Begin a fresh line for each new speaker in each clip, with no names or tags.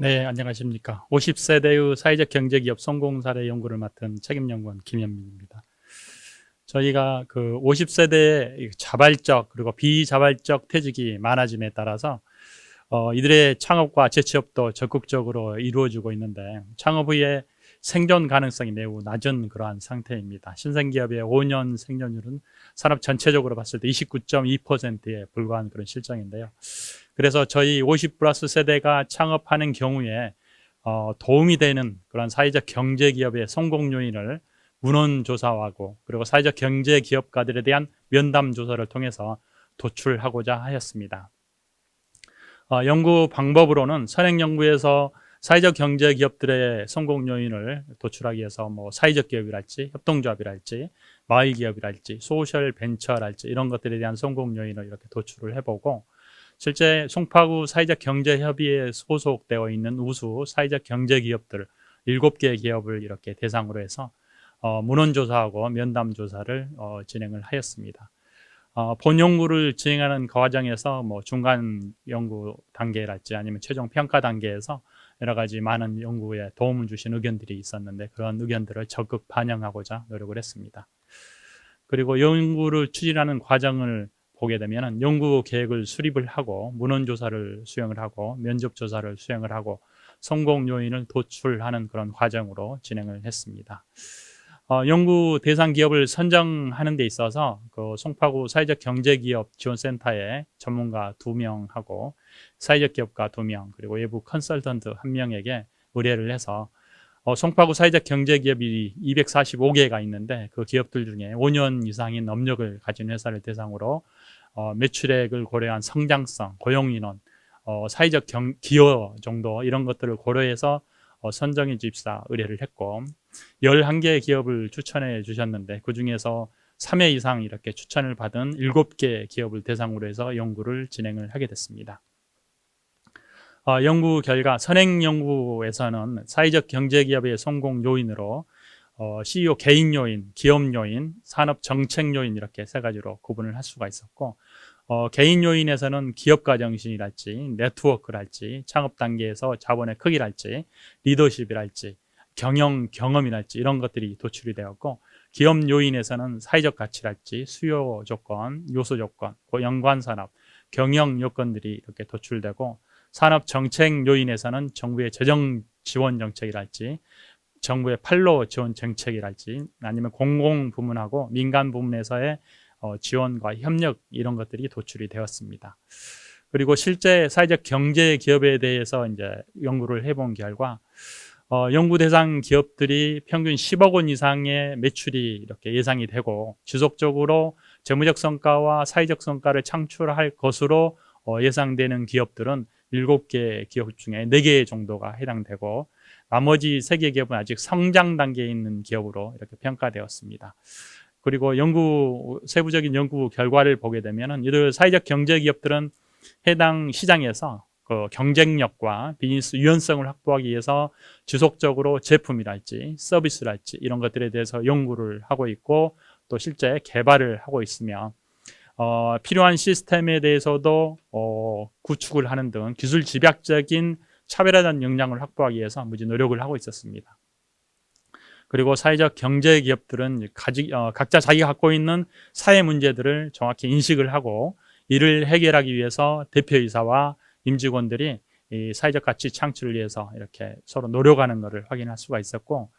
네, 안녕하십니까. 50세대의 사회적 경제기업 성공 사례 연구를 맡은 책임연구원 김현민입니다. 저희가 그 50세대의 자발적 그리고 비자발적 퇴직이 많아짐에 따라서 이들의 창업과 재취업도 적극적으로 이루어지고 있는데 창업 후에 생존 가능성이 매우 낮은 그러한 상태입니다. 신생기업의 5년 생존율은 산업 전체적으로 봤을 때 29.2%에 불과한 그런 실정인데요. 그래서 저희 50 플러스 세대가 창업하는 경우에 도움이 되는 그런 사회적 경제기업의 성공 요인을 문헌조사하고 그리고 사회적 경제기업가들에 대한 면담 조사를 통해서 도출하고자 하였습니다. 연구 방법으로는 선행연구에서 사회적 경제기업들의 성공 요인을 도출하기 위해서 사회적 기업이랄지 협동조합이랄지 마을기업이랄지 소셜 벤처랄지 이런 것들에 대한 성공 요인을 이렇게 도출을 해보고 실제 송파구 사회적 경제협의회에 소속되어 있는 우수 사회적 경제기업들 7개 기업을 이렇게 대상으로 해서 문헌조사하고 면담조사를 진행을 하였습니다. 본 연구를 진행하는 과정에서 중간 연구 단계랄지 아니면 최종 평가 단계에서 여러 가지 많은 연구에 도움을 주신 의견들이 있었는데 그런 의견들을 적극 반영하고자 노력을 했습니다. 그리고 연구를 추진하는 과정을 보게 되면 연구 계획을 수립을 하고 문헌조사를 수행을 하고 면접조사를 수행을 하고 성공 요인을 도출하는 그런 과정으로 진행을 했습니다. 연구 대상 기업을 선정하는 데 있어서 그 송파구 사회적 경제기업 지원센터에 전문가 2명하고 사회적 기업가 2명 그리고 외부 컨설턴트 1명에게 의뢰를 해서 송파구 사회적 경제기업이 245개가 있는데 그 기업들 중에 5년 이상인 업력을 가진 회사를 대상으로 매출액을 고려한 성장성, 고용인원, 사회적 기여 정도 이런 것들을 고려해서 선정해 주십사 의뢰를 했고 11개의 기업을 추천해 주셨는데 그 중에서 3회 이상 이렇게 추천을 받은 7개 기업을 대상으로 해서 연구를 진행을 하게 됐습니다. 연구 결과 선행연구에서는 사회적 경제기업의 성공 요인으로 CEO 개인 요인, 기업 요인, 산업 정책 요인 이렇게 세 가지로 구분을 할 수가 있었고 개인 요인에서는 기업가 정신이랄지 네트워크랄지 창업 단계에서 자본의 크기랄지 리더십이랄지 경험이랄지 이런 것들이 도출이 되었고 기업 요인에서는 사회적 가치랄지 수요 조건, 요소 조건, 연관 산업, 경영 요건들이 이렇게 도출되고 산업 정책 요인에서는 정부의 재정 지원 정책이랄지 정부의 판로 지원 정책이랄지 아니면 공공 부문하고 민간 부문에서의 지원과 협력 이런 것들이 도출이 되었습니다. 그리고 실제 사회적 경제 기업에 대해서 이제 연구를 해본 결과 연구 대상 기업들이 평균 10억 원 이상의 매출이 이렇게 예상이 되고 지속적으로 재무적 성과와 사회적 성과를 창출할 것으로 예상되는 기업들은 7개 기업 중에 4개 정도가 해당되고 나머지 3개 기업은 아직 성장 단계에 있는 기업으로 이렇게 평가되었습니다. 그리고 세부적인 연구 결과를 보게 되면 이들 사회적 경제 기업들은 해당 시장에서 그 경쟁력과 비즈니스 유연성을 확보하기 위해서 지속적으로 제품이랄지 서비스랄지 이런 것들에 대해서 연구를 하고 있고 또 실제 개발을 하고 있으며 필요한 시스템에 대해서도 구축을 하는 등 기술 집약적인 차별화된 역량을 확보하기 위해서 무지 노력을 하고 있었습니다. 그리고 사회적 경제 기업들은 각자 자기가 갖고 있는 사회 문제들을 정확히 인식을 하고 이를 해결하기 위해서 대표이사와 임직원들이 이 사회적 가치 창출을 위해서 이렇게 서로 노력하는 것을 확인할 수가 있었고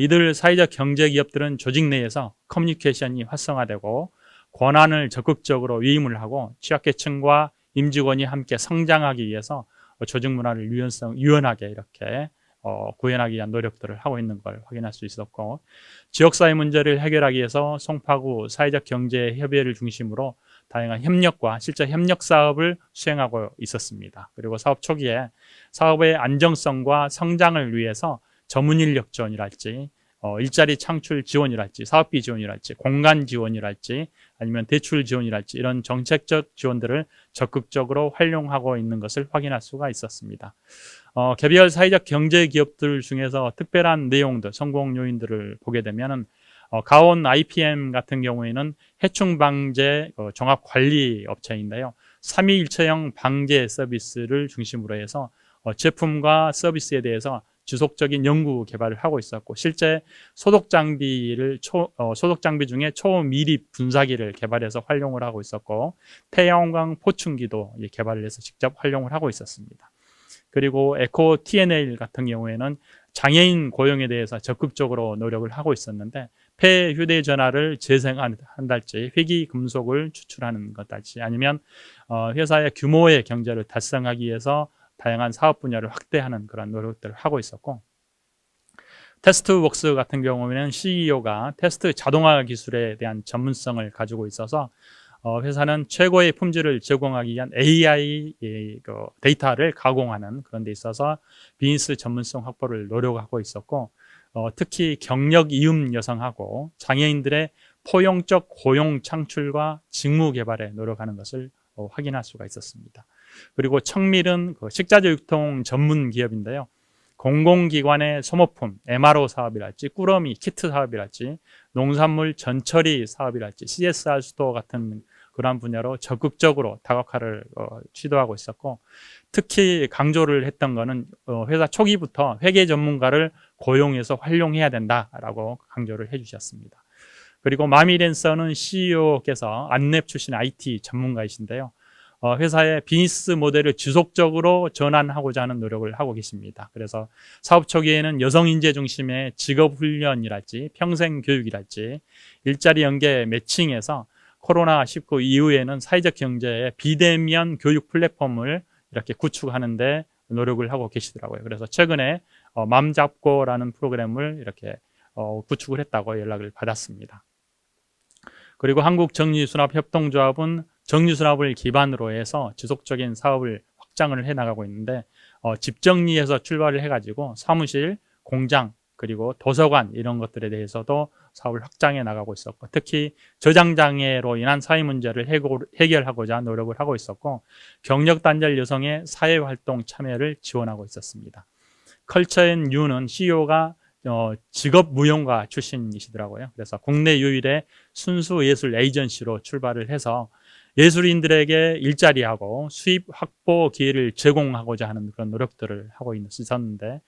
이들 사회적 경제 기업들은 조직 내에서 커뮤니케이션이 활성화되고 권한을 적극적으로 위임을 하고 취약계층과 임직원이 함께 성장하기 위해서 조직 문화를 유연하게 이렇게 구현하기 위한 노력들을 하고 있는 걸 확인할 수 있었고 지역사회 문제를 해결하기 위해서 송파구 사회적 경제 협의회를 중심으로 다양한 협력과 실제 협력 사업을 수행하고 있었습니다. 그리고 사업 초기에 사업의 안정성과 성장을 위해서 전문 인력 지원이랄지 일자리 창출 지원이랄지 사업비 지원이랄지 공간 지원이랄지 아니면 대출 지원이랄지 이런 정책적 지원들을 적극적으로 활용하고 있는 것을 확인할 수가 있었습니다. 개별 사회적 경제 기업들 중에서 특별한 내용들, 성공 요인들을 보게 되면 가온 IPM 같은 경우에는 해충 방제 종합 관리 업체인데요. 3.2 일체형 방제 서비스를 중심으로 해서 제품과 서비스에 대해서 지속적인 연구 개발을 하고 있었고, 실제 소독 장비 중에 초미립 분사기를 개발해서 활용을 하고 있었고, 태양광 포충기도 개발을 해서 직접 활용을 하고 있었습니다. 그리고 에코 TNL 같은 경우에는 장애인 고용에 대해서 적극적으로 노력을 하고 있었는데, 폐 휴대전화를 재생한달지, 희귀 금속을 추출하는 것달지, 아니면 회사의 규모의 경제를 달성하기 위해서 다양한 사업 분야를 확대하는 그런 노력들을 하고 있었고, 테스트웍스 같은 경우에는 CEO가 테스트 자동화 기술에 대한 전문성을 가지고 있어서 회사는 최고의 품질을 제공하기 위한 AI 데이터를 가공하는 그런 데 있어서 비즈니스 전문성 확보를 노력하고 있었고, 특히 경력 이음 여성하고 장애인들의 포용적 고용 창출과 직무 개발에 노력하는 것을 확인할 수가 있었습니다. 그리고 청밀은 식자재 유통 전문 기업인데요. 공공기관의 소모품, MRO 사업이랄지, 꾸러미 키트 사업이랄지, 농산물 전처리 사업이랄지, CSR 스토어 같은 그러한 분야로 적극적으로 다각화를 시도하고 있었고, 특히 강조를 했던 거는 회사 초기부터 회계 전문가를 고용해서 활용해야 된다라고 강조를 해주셨습니다. 그리고 마미랜서는 CEO께서 안랩 출신 IT 전문가이신데요. 회사의 비즈니스 모델을 지속적으로 전환하고자 하는 노력을 하고 계십니다. 그래서 사업 초기에는 여성 인재 중심의 직업 훈련이랄지, 평생 교육이랄지, 일자리 연계 매칭해서 코로나19 이후에는 사회적 경제의 비대면 교육 플랫폼을 이렇게 구축하는데 노력을 하고 계시더라고요. 그래서 최근에 맘잡고라는 프로그램을 이렇게 구축을 했다고 연락을 받았습니다. 그리고 한국정리수납협동조합은 정리수납을 기반으로 해서 지속적인 사업을 확장을 해나가고 있는데, 집정리에서 출발을 해가지고 사무실, 공장, 그리고 도서관 이런 것들에 대해서도 사업을 확장해 나가고 있었고, 특히 저장장애로 인한 사회 문제를 해결하고자 노력을 하고 있었고, 경력단절 여성의 사회활동 참여를 지원하고 있었습니다. 컬처앤유는 CEO가 직업무용가 출신이시더라고요. 그래서 국내 유일의 순수 예술 에이전시로 출발을 해서 예술인들에게 일자리하고 수입 확보 기회를 제공하고자 하는 그런 노력들을 하고 있었는데,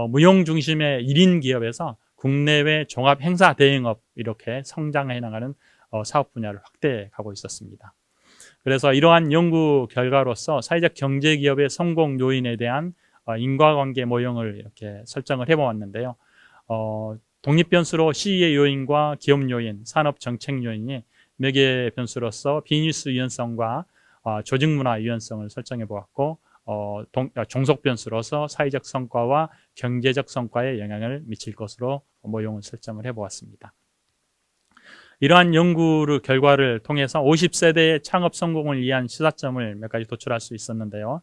무용 중심의 1인 기업에서 국내외 종합 행사 대행업 이렇게 성장해 나가는 사업 분야를 확대해 가고 있었습니다. 그래서 이러한 연구 결과로서 사회적 경제 기업의 성공 요인에 대한 인과관계 모형을 이렇게 설정을 해보았는데요. 독립 변수로 시의 요인과 기업 요인, 산업 정책 요인이 몇 개의 변수로서 비즈니스 유연성과 조직 문화 유연성을 설정해 보았고, 종속 변수로서 사회적 성과와 경제적 성과에 영향을 미칠 것으로 모형을 설정을 해보았습니다. 이러한 연구 결과를 통해서 50세대의 창업 성공을 위한 시사점을 몇 가지 도출할 수 있었는데요.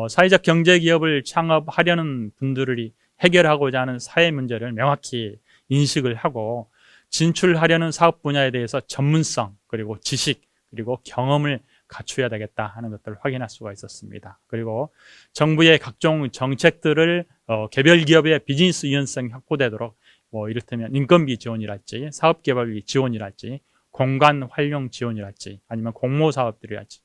사회적 경제 기업을 창업하려는 분들이 해결하고자 하는 사회 문제를 명확히 인식을 하고, 진출하려는 사업 분야에 대해서 전문성, 그리고 지식, 그리고 경험을 갖춰야 되겠다 하는 것들을 확인할 수가 있었습니다. 그리고 정부의 각종 정책들을 개별 기업의 비즈니스 유연성이 확보되도록 이를테면 인건비 지원이랄지, 사업개발비 지원이랄지, 공간 활용 지원이랄지, 아니면 공모 사업들이랄지,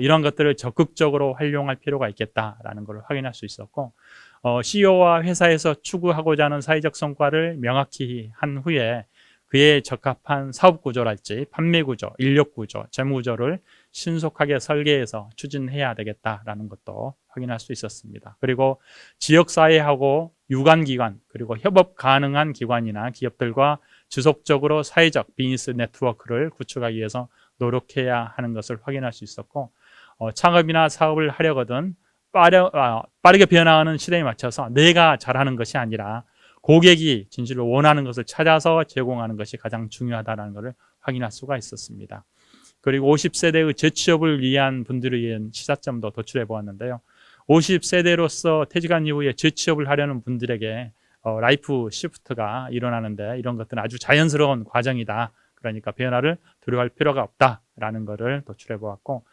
이런 것들을 적극적으로 활용할 필요가 있겠다라는 걸 확인할 수 있었고, CEO와 회사에서 추구하고자 하는 사회적 성과를 명확히 한 후에 그에 적합한 사업 구조랄지, 판매 구조, 인력 구조, 재무 구조를 신속하게 설계해서 추진해야 되겠다라는 것도 확인할 수 있었습니다. 그리고 지역사회하고 유관기관, 그리고 협업 가능한 기관이나 기업들과 지속적으로 사회적 비즈니스 네트워크를 구축하기 위해서 노력해야 하는 것을 확인할 수 있었고, 창업이나 사업을 하려거든 빠르게 변화하는 시대에 맞춰서 내가 잘하는 것이 아니라 고객이 진실로 원하는 것을 찾아서 제공하는 것이 가장 중요하다는 것을 확인할 수가 있었습니다. 그리고 50세대의 재취업을 위한 분들을 위한 시사점도 도출해 보았는데요. 50세대로서 퇴직한 이후에 재취업을 하려는 분들에게 라이프 시프트가 일어나는데, 이런 것들은 아주 자연스러운 과정이다. 그러니까 변화를 두려워할 필요가 없다라는 것을 도출해 보았고,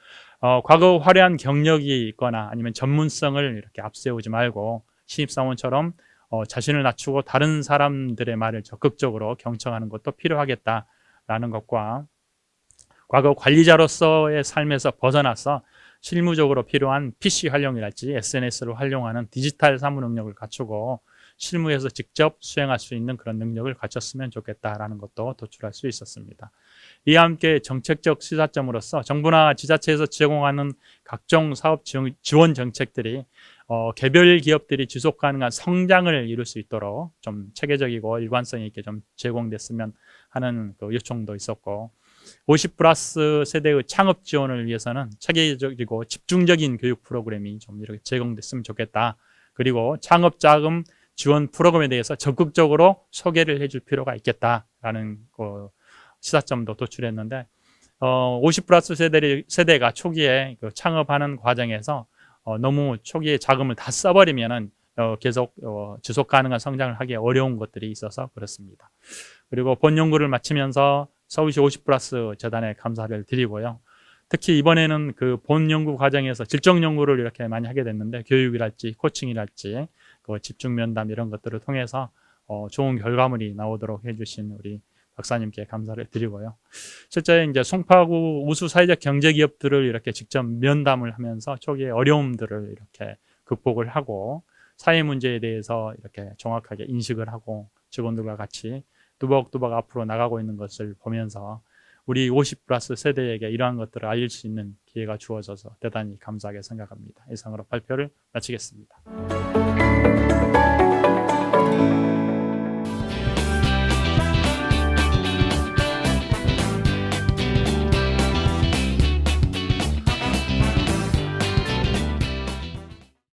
과거 화려한 경력이 있거나 아니면 전문성을 이렇게 앞세우지 말고 신입사원처럼 자신을 낮추고 다른 사람들의 말을 적극적으로 경청하는 것도 필요하겠다라는 것과, 과거 관리자로서의 삶에서 벗어나서 실무적으로 필요한 PC 활용이랄지 SNS를 활용하는 디지털 사무 능력을 갖추고 실무에서 직접 수행할 수 있는 그런 능력을 갖췄으면 좋겠다라는 것도 도출할 수 있었습니다. 이와 함께 정책적 시사점으로서 정부나 지자체에서 제공하는 각종 사업 지원 정책들이 개별 기업들이 지속 가능한 성장을 이룰 수 있도록 좀 체계적이고 일관성 있게 좀 제공됐으면 하는 그 요청도 있었고, 50+ 세대의 창업 지원을 위해서는 체계적이고 집중적인 교육 프로그램이 좀 이렇게 제공됐으면 좋겠다. 그리고 창업 자금 지원 프로그램에 대해서 적극적으로 소개를 해줄 필요가 있겠다라는 그 시사점도 도출했는데, 50+ 세대가 초기에 그 창업하는 과정에서 너무 초기에 자금을 다 써버리면은 계속 지속 가능한 성장을 하기 어려운 것들이 있어서 그렇습니다. 그리고 본 연구를 마치면서 서울시 50+ 재단에 감사를 드리고요. 특히 이번에는 그 본 연구 과정에서 질적 연구를 이렇게 많이 하게 됐는데, 교육이랄지 코칭이랄지 그 집중 면담 이런 것들을 통해서 좋은 결과물이 나오도록 해주신 우리 박사님께 감사를 드리고요. 실제 이제 송파구 우수 사회적 경제 기업들을 이렇게 직접 면담을 하면서 초기의 어려움들을 이렇게 극복을 하고 사회 문제에 대해서 이렇게 정확하게 인식을 하고 직원들과 같이 뚜벅뚜벅 앞으로 나가고 있는 것을 보면서 우리 50+ 세대에게 이러한 것들을 알릴 수 있는 기회가 주어져서 대단히 감사하게 생각합니다. 이상으로 발표를 마치겠습니다.